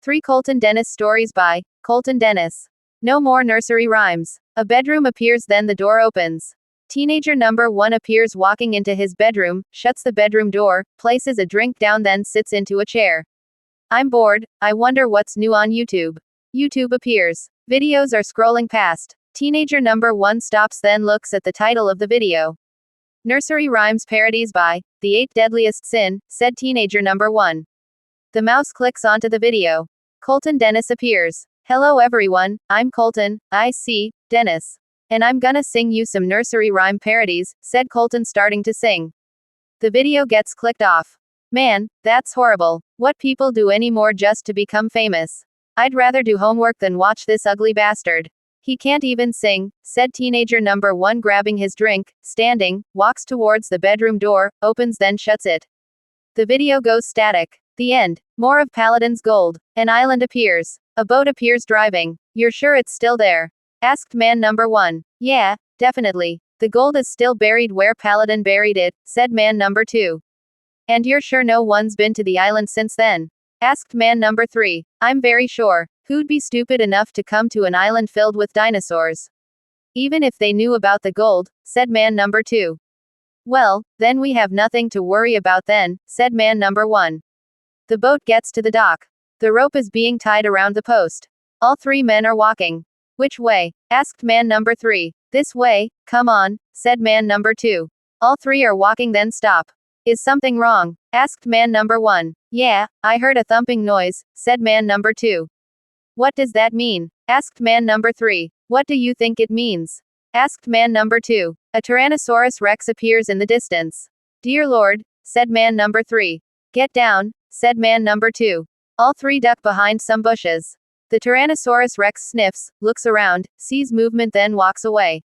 3 Colton Dennis stories by Colton Dennis. No more nursery rhymes. A bedroom appears, then the door opens. Teenager number 1 appears walking into his bedroom, shuts the bedroom door, places a drink down, then sits into a chair. I'm bored, I wonder what's new on YouTube. YouTube appears. Videos are scrolling past. Teenager number 1 stops, then looks at the title of the video. Nursery rhymes parodies by The 8 Deadliest Sin, said teenager number 1. The mouse clicks onto the video. Colton Dennis appears. Hello everyone, I'm Colton, Dennis. And I'm gonna sing you some nursery rhyme parodies, said Colton, starting to sing. The video gets clicked off. Man, that's horrible. What people do anymore just to become famous. I'd rather do homework than watch this ugly bastard. He can't even sing, said teenager number 1, grabbing his drink, standing, walks towards the bedroom door, opens, then shuts it. The video goes static. The end. More of Paladin's gold. An island appears. A boat appears driving. You're sure it's still there? Asked man number 1. Yeah, definitely. The gold is still buried where Paladin buried it, said man number 2. And you're sure no one's been to the island since then? Asked man number 3. I'm very sure. Who'd be stupid enough to come to an island filled with dinosaurs? Even if they knew about the gold, said man number 2. Well, then we have nothing to worry about then, said man number 1. The boat gets to the dock. The rope is being tied around the post. All 3 men are walking. Which way? Asked man number 3. This way, come on, said man number 2. All 3 are walking, then stop. Is something wrong? Asked man number 1. Yeah, I heard a thumping noise, said man number 2. What does that mean? Asked man number 3. What do you think it means? Asked man number 2. A Tyrannosaurus Rex appears in the distance. Dear Lord, said man number 3. Get down, said man number 2. All 3 duck behind some bushes. The Tyrannosaurus Rex sniffs, looks around, sees movement, then walks away.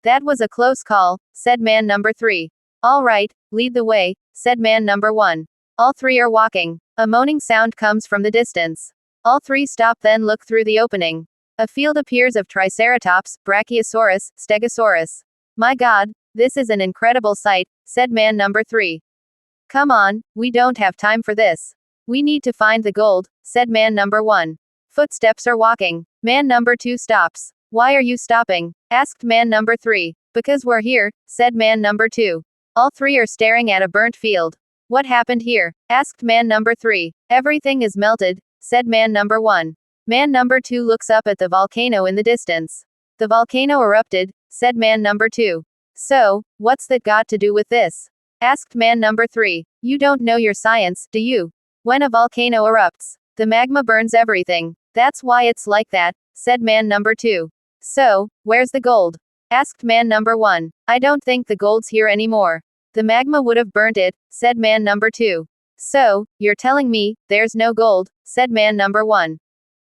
That was a close call, said man number 3. All right, lead the way, said man number 1. All 3 are walking. A moaning sound comes from the distance. All 3 stop, then look through the opening. A field appears of Triceratops, Brachiosaurus, Stegosaurus. My God, this is an incredible sight, said man number 3. Come on, we don't have time for this. We need to find the gold, said man number 1. Footsteps are walking. Man number 2 stops. Why are you stopping? Asked man number 3. Because we're here, said man number 2. All 3 are staring at a burnt field. What happened here? Asked man number 3. Everything is melted, said man number 1. Man number 2 looks up at the volcano in the distance. The volcano erupted, said man number 2. So, what's that got to do with this? Asked man number 3. You don't know your science, do you? When a volcano erupts, the magma burns everything. That's why it's like that, said man number 2. So, where's the gold? Asked man number 1. I don't think the gold's here anymore. The magma would have burnt it, said man number 2. So, you're telling me, there's no gold, said man number 1.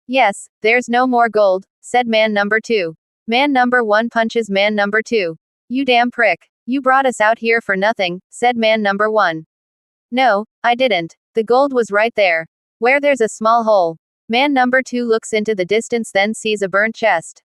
Yes, there's no more gold, said man number 2. Man number 1 punches man number 2. You damn prick. You brought us out here for nothing, said man number 1. No, I didn't. The gold was right there. Where there's a small hole. Man number 2 looks into the distance, then sees a burnt chest.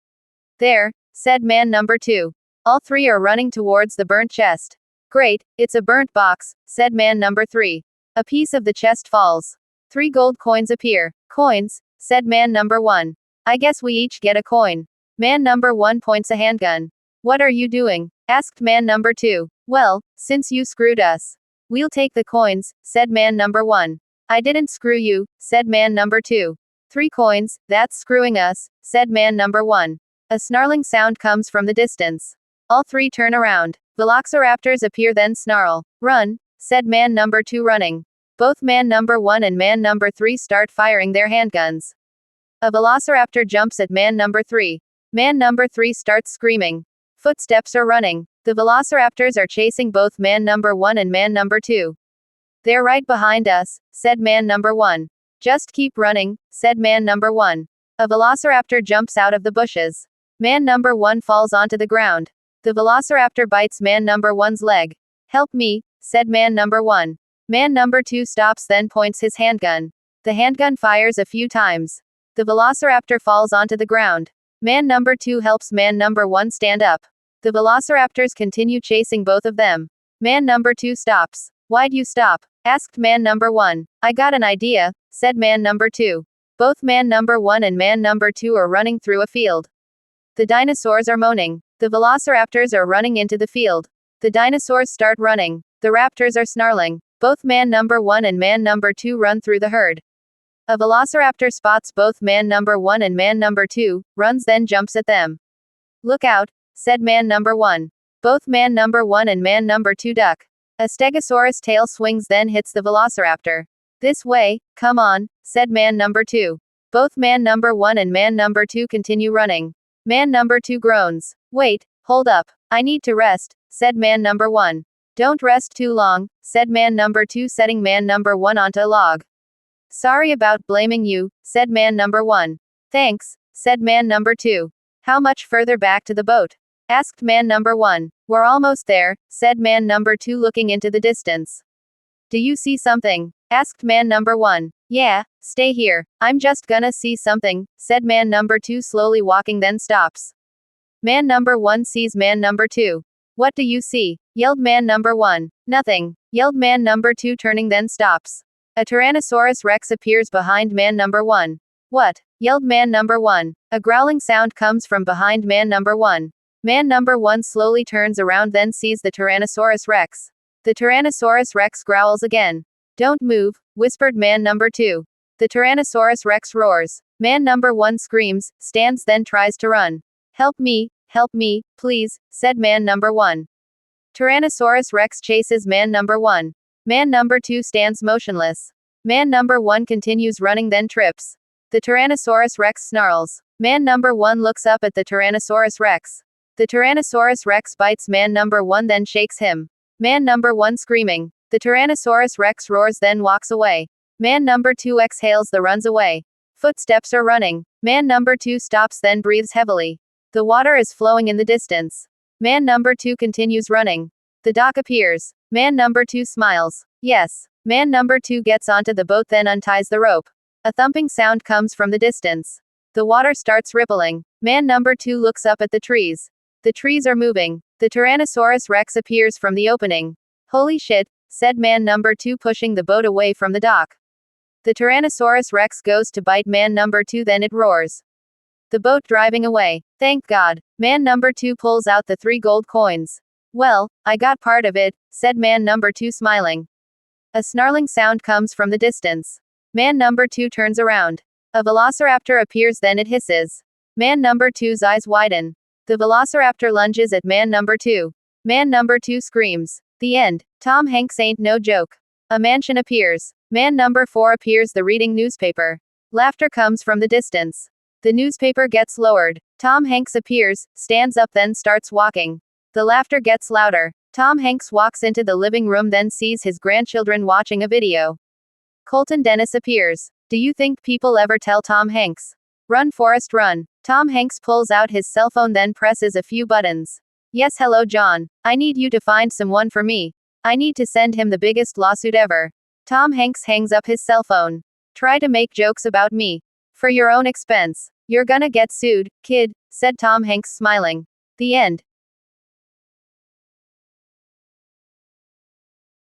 There, said man number 2. All 3 are running towards the burnt chest. Great, it's a burnt box, said man number 3. A piece of the chest falls. 3 gold coins appear. Coins, said man number 1. I guess we each get a coin. Man number 1 points a handgun. What are you doing? Asked man number 2. Well, since you screwed us, we'll take the coins, said man number 1. I didn't screw you, said man number 2. 3 coins, that's screwing us, said man number 1. A snarling sound comes from the distance. All 3 turn around. Velociraptors appear, then snarl. Run, said man number 2, running. Both man number 1 and man number 3 start firing their handguns. A velociraptor jumps at man number 3. Man number 3 starts screaming. Footsteps are running. The velociraptors are chasing both man number 1 and man number 2. They're right behind us, said man number 1. Just keep running, said man number 1. A velociraptor jumps out of the bushes. Man number 1 falls onto the ground. The velociraptor bites man number 1's leg. Help me, said man number 1. Man number 2 stops, then points his handgun. The handgun fires a few times. The velociraptor falls onto the ground. Man number 2 helps man number 1 stand up. The velociraptors continue chasing both of them. Man number 2 stops. Why'd you stop? Asked man number 1. I got an idea, said man number 2. Both man number 1 and man number 2 are running through a field. The dinosaurs are moaning. The velociraptors are running into the field. The dinosaurs start running. The raptors are snarling. Both man number 1 and man number 2 run through the herd. A velociraptor spots both man number 1 and man number 2, runs then jumps at them. Look out, said man number 1. Both man number 1 and man number 2 duck. A stegosaurus tail swings then hits the velociraptor. This way, come on, said man number 2. Both man number 1 and man number 2 continue running. Man number 2 groans. Wait, hold up, I need to rest, said man number 1. Don't rest too long, said man number 2, setting man number 1 onto a log. Sorry about blaming you, said man number 1. Thanks, said man number 2. How much further back to the boat? Asked man number 1. We're almost there, said man number 2, looking into the distance. Do you see something? Asked man number 1. Yeah, stay here, I'm just gonna see something, said man number 2, slowly walking then stops. Man number 1 sees man number 2. What do you see? Yelled man number 1. Nothing, yelled man number 2, turning then stops. A Tyrannosaurus Rex appears behind man number 1. What? Yelled man number 1. A growling sound comes from behind man number 1. Man number 1 slowly turns around then sees the Tyrannosaurus Rex. The Tyrannosaurus Rex growls again. Don't move, whispered man number 2. The Tyrannosaurus Rex roars. Man number 1 screams, stands then tries to run. Help me, please, said man number 1. Tyrannosaurus Rex chases man number 1. Man number 2 stands motionless. Man number 1 continues running then trips. The Tyrannosaurus Rex snarls. Man number 1 looks up at the Tyrannosaurus Rex. The Tyrannosaurus Rex bites man number 1 then shakes him. Man number 1 screaming. The Tyrannosaurus Rex roars then walks away. Man number 2 exhales then runs away. Footsteps are running. Man number 2 stops then breathes heavily. The water is flowing in the distance. Man number 2 continues running. The dock appears. Man number 2 smiles. Yes. Man number 2 gets onto the boat then unties the rope. A thumping sound comes from the distance. The water starts rippling. Man number 2 looks up at the trees. The trees are moving. The Tyrannosaurus Rex appears from the opening. Holy shit, said man number 2, pushing the boat away from the dock. The Tyrannosaurus Rex goes to bite man number 2 then it roars. The boat driving away. Thank God. Man number 2 pulls out the 3 gold coins. Well, I got part of it, said man number 2 smiling. A snarling sound comes from the distance. Man number 2 turns around. A velociraptor appears then it hisses. Man number 2's eyes widen. The velociraptor lunges at man number 2. Man number 2 screams. The end. Tom Hanks ain't no joke. A mansion appears. Man number 4 appears the reading newspaper. Laughter comes from the distance. The newspaper gets lowered. Tom Hanks appears, stands up then starts walking. The laughter gets louder. Tom Hanks walks into the living room then sees his grandchildren watching a video. Colton Dennis appears. Do you think people ever tell Tom Hanks? Run Forrest run. Tom Hanks pulls out his cell phone then presses a few buttons. Yes, hello John. I need you to find someone for me. I need to send him the biggest lawsuit ever. Tom Hanks hangs up his cell phone. Try to make jokes about me. For your own expense. You're gonna get sued, kid, said Tom Hanks smiling. The end.